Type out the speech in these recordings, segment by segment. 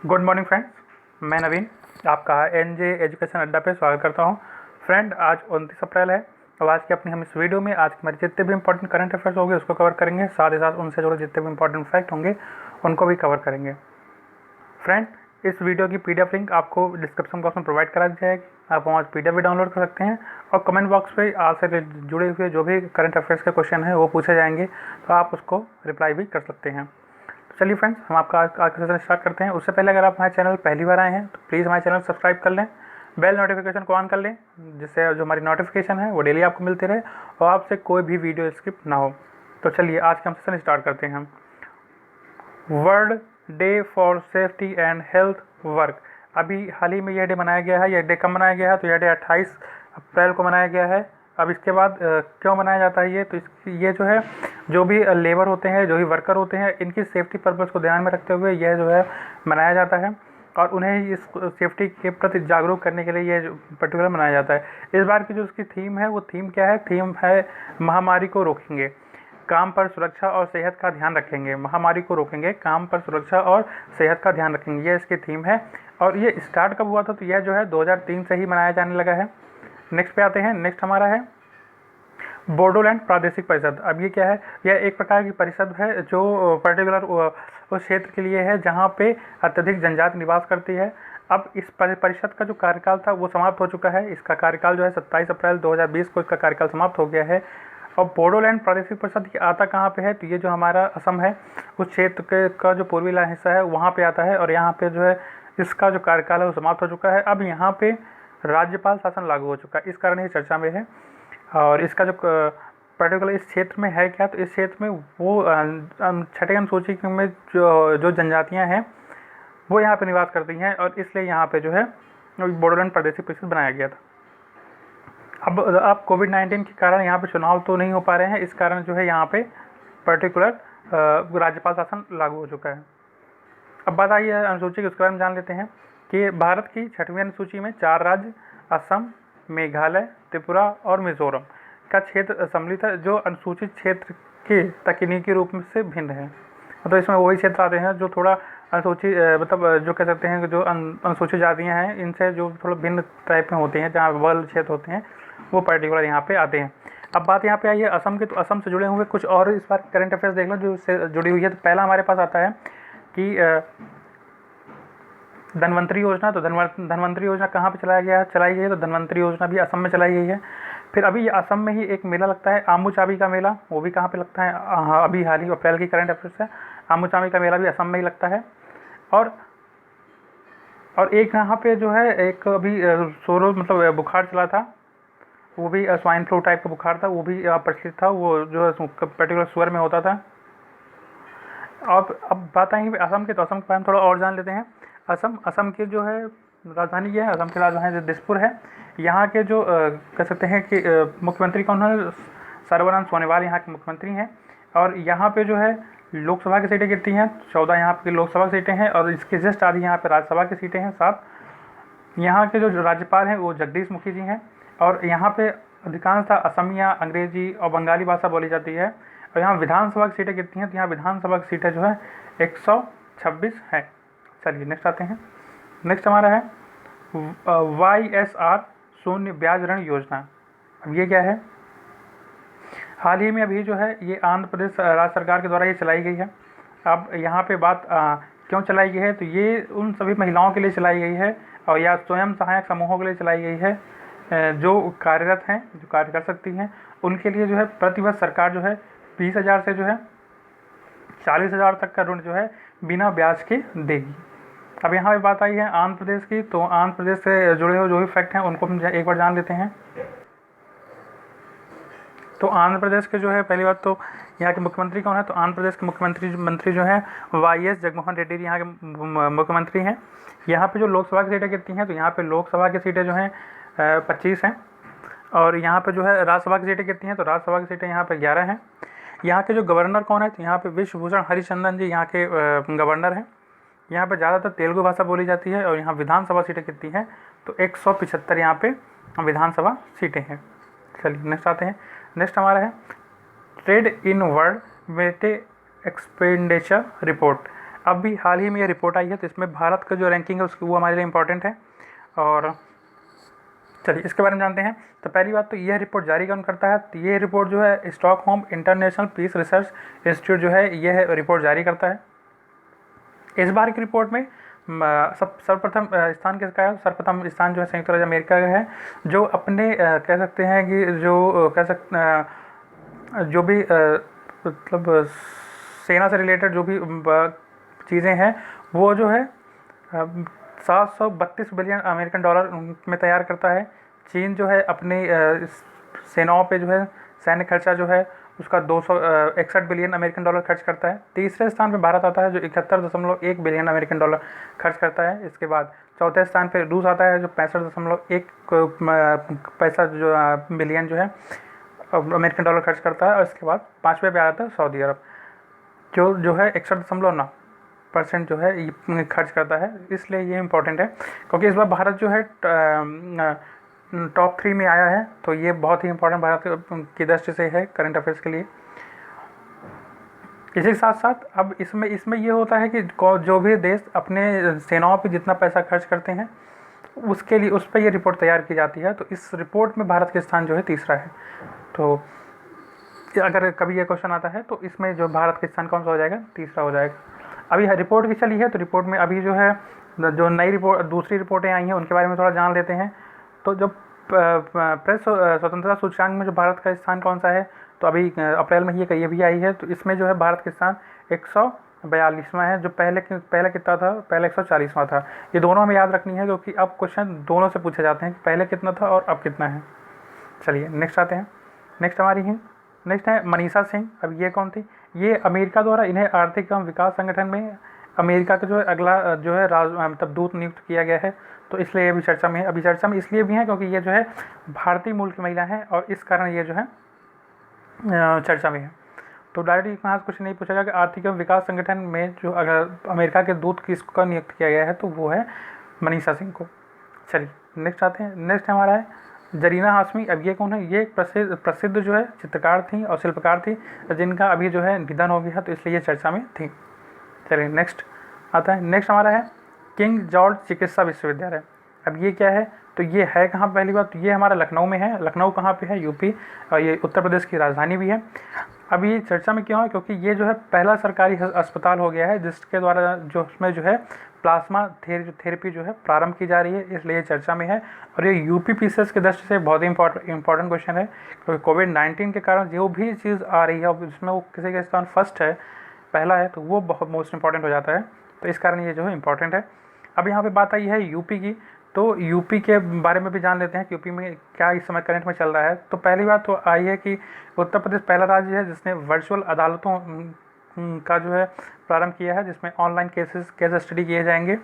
Good morning friends, मैं नवीन आपका NJ education अड्डा पे स्वागत करता हूं। फ्रेंड, आज 29 अप्रैल है और आज की अपनी हम इस वीडियो में आज हमारे जितने भी इंपॉर्टेंट करंट अफेयर्स होंगे उसको कवर करेंगे, साथ ही साथ उनसे जुड़े जितने भी इंपॉर्टेंट फैक्ट होंगे उनको भी कवर करेंगे। फ्रेंड, इस वीडियो की पीडीएफ लिंक आपको डिस्क्रिप्शन बॉक्स में प्रोवाइड करा दी जाएगी। आप वहाँ पीडीएफ भी डाउनलोड कर सकते हैं और कमेंट बॉक्स पे आज से जुड़े हुए जो भी करंट अफेयर्स के क्वेश्चन हैं वो पूछे जाएंगे, तो आप उसको रिप्लाई भी कर सकते हैं। चलिए फ्रेंड्स, हम आपका आज का सेशन स्टार्ट करते हैं। उससे पहले अगर आप हमारे चैनल पहली बार आए हैं तो प्लीज़ हमारे चैनल सब्सक्राइब कर लें, बेल नोटिफिकेशन को ऑन कर लें, जिससे जो हमारी नोटिफिकेशन है वो डेली आपको मिलती रहे और आपसे कोई भी वीडियो स्किप ना हो। तो चलिए आज का हम सेशन स्टार्ट करते हैं। World day for safety and health work, अभी हाल ही में यह डे मनाया गया है। यह डे कब मनाया गया है? तो यह डे 28 अप्रैल को मनाया गया है। अब इसके बाद क्यों मनाया जाता है तो ये जो है, जो भी लेबर होते हैं, जो भी वर्कर होते हैं, इनकी सेफ्टी पर्पज़ को ध्यान में रखते हुए यह जो है मनाया जाता है और उन्हें इस सेफ्टी के प्रति जागरूक करने के लिए ये जो पर्टिकुलर मनाया जाता है। इस बार की जो उसकी थीम है, वो थीम क्या है? थीम है महामारी को रोकेंगे, काम पर सुरक्षा और सेहत का ध्यान रखेंगे। महामारी को रोकेंगे, काम पर सुरक्षा और सेहत का ध्यान रखेंगे, ये इसकी थीम है। और ये स्टार्ट कब हुआ था? तो यह जो है 2003 से ही मनाया जाने लगा है। नेक्स्ट पे आते हैं। नेक्स्ट हमारा है बोडोलैंड प्रादेशिक परिषद। अब ये क्या है? यह एक प्रकार की परिषद है जो पर्टिकुलर उस क्षेत्र के लिए है जहाँ पे अत्यधिक जनजाति निवास करती है। अब इस परिषद का जो कार्यकाल था वो समाप्त हो चुका है। इसका कार्यकाल जो है 27 अप्रैल 2020 को इसका कार्यकाल समाप्त हो गया है। और बोडोलैंड प्रादेशिक परिषद ये आता कहाँ पे है? तो ये जो हमारा असम है उस क्षेत्र के का जो पूर्वी हिस्सा है वहाँ पे आता है और यहाँ पे जो है इसका जो कार्यकाल है वो समाप्त हो चुका है। अब यहाँ पे राज्यपाल शासन लागू हो चुका है, इस कारण ये चर्चा में है। और इसका जो पर्टिकुलर इस क्षेत्र में है क्या? तो इस क्षेत्र में वो छठे अनुसूची में जो जनजातियाँ हैं वो यहाँ पे निवास करती हैं और इसलिए यहाँ पे जो है बोडोलैंड प्रादेशिक परिषद बनाया गया था। अब कोविड-19 के कारण यहाँ पे चुनाव तो नहीं हो पा रहे हैं, इस कारण जो है यहाँ पे पर्टिकुलर राज्यपाल शासन लागू हो चुका है। अब बात आई है अनुसूची की, उसके बारे में जान लेते हैं कि भारत की 6वीं अनुसूची में 4 राज्य असम, मेघालय, त्रिपुरा और मिजोरम का क्षेत्र सम्मिलित है, जो अनुसूचित क्षेत्र के तकनीकी रूप में से भिन्न है। मतलब इसमें वही क्षेत्र आते हैं जो थोड़ा अनुसूचित मतलब जो कह सकते हैं जो अनुसूचित जातियाँ हैं इनसे जो थोड़ा भिन्न टाइप में होते हैं, जहाँ वर्ग क्षेत्र होते हैं वो पर्टिकुलर यहाँ पे आते हैं। अब बात यहाँ पे आई है असम की, तो असम से जुड़े हुए कुछ और इस बार करंट अफेयर्स देख लो जो इससे जुड़ी हुई है। तो पहला हमारे पास आता है कि धनवंतरी योजना। तो धनवंतरी योजना कहाँ पे चलाई गई है? तो धनवंतरी योजना भी असम में चलाई गई है। फिर अभी ये असम में ही एक मेला लगता है, आम्बू चाबी का मेला, वो भी कहाँ पे लगता है? हाँ, अभी हाल ही अप्रैल की करंट अफेयर्स है। आम्बू चाबी का मेला भी असम में ही लगता है। और एक यहाँ पे जो है एक अभी मतलब बुखार चला था, वो भी स्वाइन फ्लू टाइप का बुखार था, वो भी प्रचलित था, वो जो पर्टिकुलर सुअर में होता था। अब बात आएंगे असम के, तो असम के बारे में थोड़ा और जान लेते हैं। असम की जो है राजधानी ये है, असम की राजधानी दिसपुर है। यहाँ के जो कह सकते हैं कि मुख्यमंत्री कौन है? सर्बानंद सोनोवाल यहाँ के मुख्यमंत्री हैं। और यहाँ पे जो है लोकसभा की सीटें कितनी हैं? 14 यहाँ की लोकसभा की सीटें हैं और इसके जस्ट आधी यहाँ पे राज्यसभा की सीटें हैं 7। यहाँ के जो राज्यपाल हैं वो जगदीश मुखी जी हैं और यहाँ पे अधिकांशतः असमिया, अंग्रेजी और बंगाली भाषा बोली जाती है। और यहाँ विधानसभा की सीटें कितनी हैं? तो यहाँ विधानसभा की सीटें जो है 126 हैं। चलिए नेक्स्ट आते हैं। नेक्स्ट हमारा है YSR शून्य ब्याज ऋण योजना। अब ये क्या है? हाल ही में अभी जो है ये आंध्र प्रदेश राज्य सरकार के द्वारा ये चलाई गई है। अब यहाँ पे बात क्यों चलाई गई है? तो ये उन सभी महिलाओं के लिए चलाई गई है और या स्वयं सहायक समूहों के लिए चलाई गई है जो कार्यरत हैं, जो कार्य कर सकती हैं। उनके लिए जो है प्रतिवर्ष सरकार जो है 20,000 से जो है 40,000 तक का ऋण जो है बिना ब्याज के देगी। अब यहाँ पे बात आई है आंध्र प्रदेश की, तो आंध्र प्रदेश से जुड़े हुए जो भी फैक्ट हैं उनको हम एक बार जान लेते हैं। तो आंध्र प्रदेश के जो है पहली बात तो यहाँ के मुख्यमंत्री कौन है? तो आंध्र प्रदेश के मुख्यमंत्री जो है YS जगनमोहन रेड्डी जी यहाँ के मुख्यमंत्री हैं। यहाँ पे जो लोकसभा की सीटें कितनी हैं? तो यहाँ पे लोकसभा की सीटें जो हैं 25 हैं। और यहाँ पे जो है राज्यसभा की सीटें कितनी हैं? तो राज्यसभा की सीटें यहाँ पे 11 हैं। यहाँ के जो गवर्नर कौन है? तो यहाँ पे विश्वभूषण हरिचंदन जी यहाँ के गवर्नर हैं। यहाँ पे ज़्यादातर तेलुगु भाषा बोली जाती है। और यहाँ विधानसभा सीटें कितनी हैं? तो 175 यहाँ पे विधानसभा सीटें हैं। चलिए नेक्स्ट आते हैं। नेक्स्ट हमारा है trends in world military expenditure report. अभी हाल ही में ये रिपोर्ट आई है, तो इसमें भारत का जो रैंकिंग है उसकी वो हमारे लिए इम्पोर्टेंट है। और चलिए इसके बारे में जानते हैं। तो पहली बात तो यह रिपोर्ट जारी कौन करता है, तो ये रिपोर्ट जो है Stockholm international peace research institute जो है यह रिपोर्ट जारी करता है। इस बार की रिपोर्ट में सर्वप्रथम स्थान किसका है, सर्वप्रथम स्थान जो है संयुक्त राज्य अमेरिका का है, जो अपने कह सकते हैं कि जो कह सकते जो भी मतलब सेना से रिलेटेड जो भी चीज़ें हैं वो जो है 732 बिलियन अमेरिकन डॉलर में तैयार करता है। चीन जो है अपनी सेनाओं पे जो है सैन्य खर्चा जो है उसका 261 बिलियन अमेरिकन डॉलर खर्च करता है। तीसरे स्थान पे भारत आता है जो 71.1 बिलियन अमेरिकन डॉलर खर्च करता है। इसके बाद चौथे स्थान पे रूस आता है जो 65.1 पैसा जो बिलियन जो है अमेरिकन डॉलर खर्च करता है। और इसके बाद पाँचवें पे आता है सऊदी अरब जो है 61.9% जो है ये खर्च करता है। इसलिए ये इम्पोर्टेंट है क्योंकि इस बार भारत जो है टॉप 3 में आया है, तो ये बहुत ही इम्पोर्टेंट भारत की दृष्टि से है करंट अफेयर्स के लिए। इसी के साथ साथ अब इसमें ये होता है कि जो भी देश अपने सेनाओं पे जितना पैसा खर्च करते हैं उसके लिए उस पर ये रिपोर्ट तैयार की जाती है। तो इस रिपोर्ट में भारत का स्थान जो है तीसरा है। तो अगर कभी ये क्वेश्चन आता है तो इसमें जो भारत का स्थान कौन सा हो जाएगा, तीसरा हो जाएगा। अभी रिपोर्ट की चली है, तो रिपोर्ट में अभी जो है जो नई रिपोर्ट दूसरी रिपोर्टें आई हैं उनके बारे में थोड़ा जान लेते हैं। तो जब प्रेस स्वतंत्रता सूचकांक में जो भारत का स्थान कौन सा है, तो अभी अप्रैल में ये भी आई है। तो इसमें जो है भारत का स्थान 142वां है, जो पहले कितना था, पहले 140वां था। ये दोनों हमें याद रखनी है क्योंकि अब क्वेश्चन दोनों से पूछे जाते हैं कि पहले कितना था और अब कितना है। चलिए नेक्स्ट आते हैं। नेक्स्ट है मनीषा सिंह। अब ये कौन थी, ये अमेरिका द्वारा इन्हें आर्थिक एवं विकास संगठन में अमेरिका का जो है अगला जो है मतलब दूत नियुक्त किया गया है। तो इसलिए ये भी चर्चा में है। अभी चर्चा में इसलिए भी है क्योंकि ये जो है भारतीय मूल की महिला है और इस कारण ये जो है चर्चा में है। तो डायरेक्ट यहाँ कुछ नहीं पूछा गया कि आर्थिक एवं विकास संगठन में जो अगर अमेरिका के दूत किसका नियुक्त किया गया है, तो वो है मनीषा सिंह को। चलिए नेक्स्ट आते हैं। नेक्स्ट हमारा है जरीना हाशमी। अब ये कौन है, ये एक प्रसिद्ध जो है चित्रकार थी और शिल्पकार थी जिनका अभी जो है निधन हो गया है, तो इसलिए ये चर्चा में थी। चलिए नेक्स्ट आता है। नेक्स्ट हमारा है किंग जॉर्ज चिकित्सा विश्वविद्यालय। अब ये क्या है, तो ये है कहाँ, पहली बात तो ये हमारा लखनऊ में है। लखनऊ कहाँ पे है, यूपी, और ये उत्तर प्रदेश की राजधानी भी है। अब ये चर्चा में क्यों है, क्योंकि ये जो है पहला सरकारी अस्पताल हो गया है जिसके द्वारा जो उसमें जो है प्लाज्मा थेरेपी जो है प्रारंभ की जा रही है, इसलिए चर्चा में है। और ये यूपी पीसीएस की दृष्टि से बहुत ही इंपॉर्टेंट क्वेश्चन है क्योंकि कोविड-19 के कारण जो भी चीज़ आ रही है जिसमें वो किसी का स्थान फर्स्ट है, पहला है, तो वो बहुत मोस्ट इंपॉर्टेंट हो जाता है। तो इस कारण ये जो है इंपॉर्टेंट है। अब यहाँ पे बात आई है यूपी की, तो यूपी के बारे में भी जान लेते हैं कि यूपी में क्या इस समय करंट में चल रहा है। तो पहली बात तो आई है कि उत्तर प्रदेश पहला राज्य है जिसने वर्चुअल अदालतों का जो है प्रारंभ किया है, जिसमें ऑनलाइन केस स्टडी किए जाएंगे।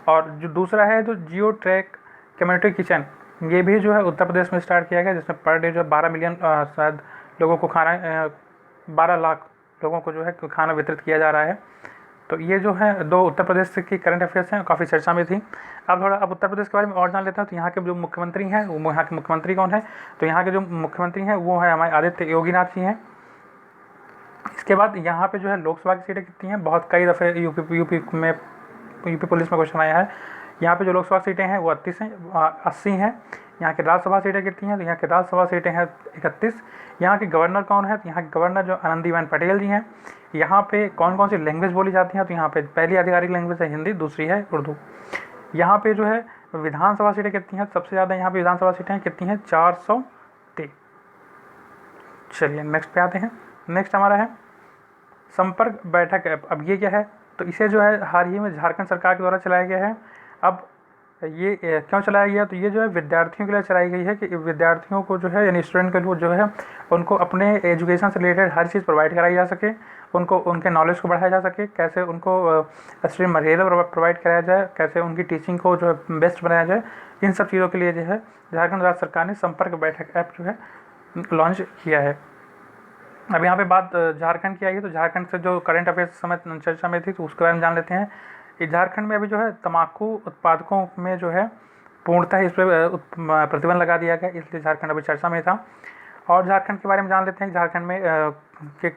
और जो दूसरा है जो जियो ट्रैक कम्युनिटी किचन, ये भी जो है उत्तर प्रदेश में स्टार्ट किया गया, जिसमें पर डे जो 12 मिलियन शायद लोगों को खाना 12 लाख लोगों को जो है खाना वितरित किया जा रहा है। तो ये जो है दो उत्तर प्रदेश की करंट अफेयर्स हैं, काफ़ी चर्चा में थी। अब उत्तर प्रदेश के बारे में और जान लेते हैं। तो यहाँ के जो मुख्यमंत्री हैं वो यहाँ के मुख्यमंत्री कौन है, तो यहाँ के जो मुख्यमंत्री हैं वो है हमारे आदित्य योगीनाथ जी हैं। इसके बाद यहाँ पे जो है लोकसभा की सीटें कितनी हैं, बहुत कई दफ़े यूपी पुलिस में क्वेश्चन आया है। यहाँ पे जो लोकसभा सीटें हैं वो 80 हैं। यहाँ के राज्यसभा सीटें कितनी हैं, तो यहाँ के राज्यसभा सीटें हैं 31। यहाँ के गवर्नर कौन है, तो यहाँ के गवर्नर जो आनंदीबेन पटेल जी हैं। यहाँ पे कौन कौन सी लैंग्वेज बोली जाती हैं, तो यहाँ पे पहली आधिकारिक लैंग्वेज है हिंदी, दूसरी है उर्दू। यहाँ पे जो है विधानसभा सीटें कितनी हैं, सबसे ज़्यादा यहाँ पे विधानसभा सीटें कितनी हैं, 403। चलिए नेक्स्ट पे आते हैं। नेक्स्ट हमारा है संपर्क बैठक ऐप। अब ये क्या है, तो इसे जो है हाल ही में झारखंड सरकार के द्वारा चलाया गया है। अब ये क्यों चलाया गया, तो ये जो है विद्यार्थियों के लिए चलाई गई है कि विद्यार्थियों को जो है यानी स्टूडेंट के लिए जो है उनको अपने एजुकेशन से रिलेटेड हर चीज़ प्रोवाइड कराई जा सके, उनको उनके नॉलेज को बढ़ाया जा सके, कैसे उनको स्टडी मटेरियल प्रोवाइड कराया जाए, कैसे उनकी टीचिंग को जो है बेस्ट बनाया जाए। इन सब चीज़ों के लिए जो है झारखंड राज्य सरकार ने संपर्क बैठक ऐप जो है लॉन्च किया है। अब यहाँ पे बात झारखंड की आई है, तो झारखंड से जो करंट अफेयर्स समय चर्चा में थी तो उसके बारे में जान लेते हैं। झारखंड में अभी जो है तम्बाकू उत्पादकों में जो है पूर्णतः इस पर प्रतिबंध लगा दिया गया, इसलिए झारखंड अभी चर्चा में था। और झारखंड के बारे में जान लेते हैं, झारखंड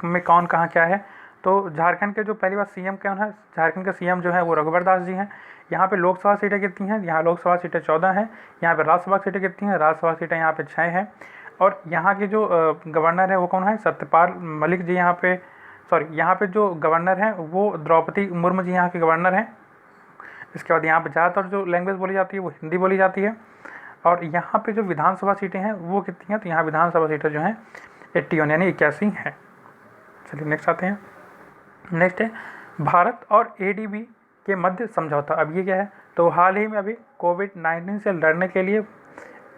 में कौन कहाँ क्या है। तो झारखंड के जो पहली बार सीएम कौन है, झारखंड के सीएम जो है वो रघुवर दास जी हैं। यहाँ पे लोकसभा सीटें कितनी हैं, यहाँ लोकसभा सीटें 14 हैं। यहाँ पे राज्यसभा सीटें कितनी हैं, राज्यसभा सीटें यहाँ पे 6 हैं। और यहाँ के जो गवर्नर है वो कौन है, सत्यपाल मलिक जी। यहाँ पे यहाँ पे जो गवर्नर हैं वो द्रौपदी मुर्मू जी यहाँ के गवर्नर हैं। इसके बाद यहाँ पे ज़्यादातर जो लैंग्वेज बोली जाती है वो हिंदी बोली जाती है। और यहाँ पे जो विधानसभा सीटें हैं वो कितनी हैं, तो यहाँ विधानसभा सीटें जो हैं 81 यानी 81 हैं। चलिए नेक्स्ट आते हैं। नेक्स्ट है भारत और एडीबी के मध्य समझौता। अब ये क्या है, तो हाल ही में अभी कोविड-19 से लड़ने के लिए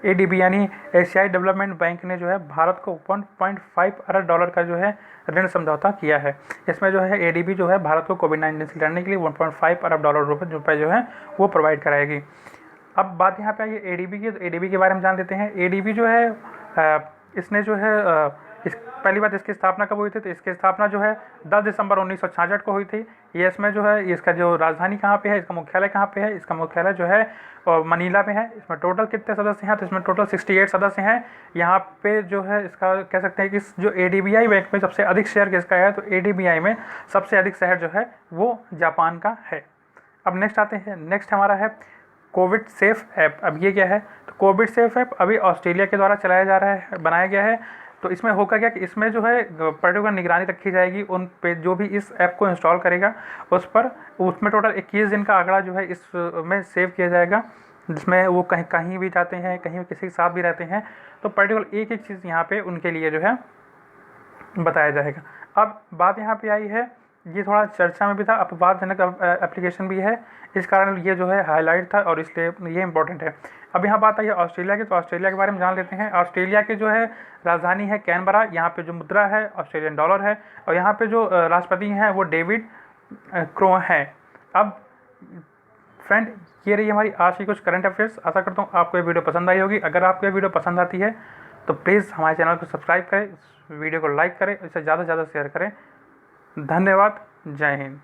एडीबी यानी एशियाई डेवलपमेंट बैंक ने जो है भारत को 1.5 अरब डॉलर का जो है ऋण समझौता किया है। इसमें जो है एडीबी जो है भारत को कोविड-19 से लड़ने के लिए 1.5 अरब डॉलर रुपये जो है वो प्रोवाइड कराएगी। अब बात यहाँ पे आई है एडीबी की, तो एडीबी के बारे में जान लेते हैं। एडीबी जो है इसने जो है पहली बात इसकी स्थापना कब हुई थी, तो इसकी स्थापना जो है 10 दिसंबर 1966 को हुई थी। ये इसमें जो है इसका जो राजधानी कहाँ पे है, इसका मुख्यालय कहाँ पे है, इसका मुख्यालय जो है मनीला में है। इसमें टोटल कितने सदस्य हैं, तो इसमें टोटल 68 सदस्य हैं। यहाँ पे जो है इसका कह सकते हैं कि इस जो एडीबीआई बैंक में सबसे अधिक शेयर किसका है, तो एडीबीआई में सबसे अधिक शेयर जो है वो जापान का है। अब नेक्स्ट आते हैं। नेक्स्ट हमारा है कोविड सेफ ऐप। अब ये क्या है, तो कोविड सेफ ऐप अभी ऑस्ट्रेलिया के द्वारा चलाया जा रहा है, बनाया गया है। तो इसमें होगा क्या कि इसमें जो है पर्टिकुलर निगरानी रखी जाएगी उन पे जो भी इस ऐप को इंस्टॉल करेगा उस पर। उसमें टोटल 21 दिन का आंकड़ा जो है इसमें सेव किया जाएगा, जिसमें वो कहीं भी जाते हैं, कहीं किसी के साथ भी रहते हैं, तो पर्टिकुलर एक एक चीज़ यहाँ पे उनके लिए जो है बताया जाएगा। अब बात यहाँ पे आई है, ये थोड़ा चर्चा में भी था, अपवादजनक एप्लीकेशन भी है, इस कारण ये जो है हाईलाइट था और इसलिए ये इंपॉर्टेंट है। अब यहाँ बात आई है ऑस्ट्रेलिया की, तो ऑस्ट्रेलिया के बारे में जान लेते हैं। ऑस्ट्रेलिया की जो है राजधानी है कैनबरा। यहाँ पे जो मुद्रा है ऑस्ट्रेलियन डॉलर है और यहाँ पे जो राष्ट्रपति हैं वो डेविड क्रो हैं। अब फ्रेंड ये रही हमारी आज की कुछ करंट अफेयर्स। आशा करता हूँ आपको ये वीडियो पसंद आई होगी। अगर आपको ये वीडियो पसंद आती है तो प्लीज़ हमारे चैनल को सब्सक्राइब करें, इस वीडियो को लाइक करें, इसे ज़्यादा से ज़्यादा शेयर करें। धन्यवाद। जय हिंद।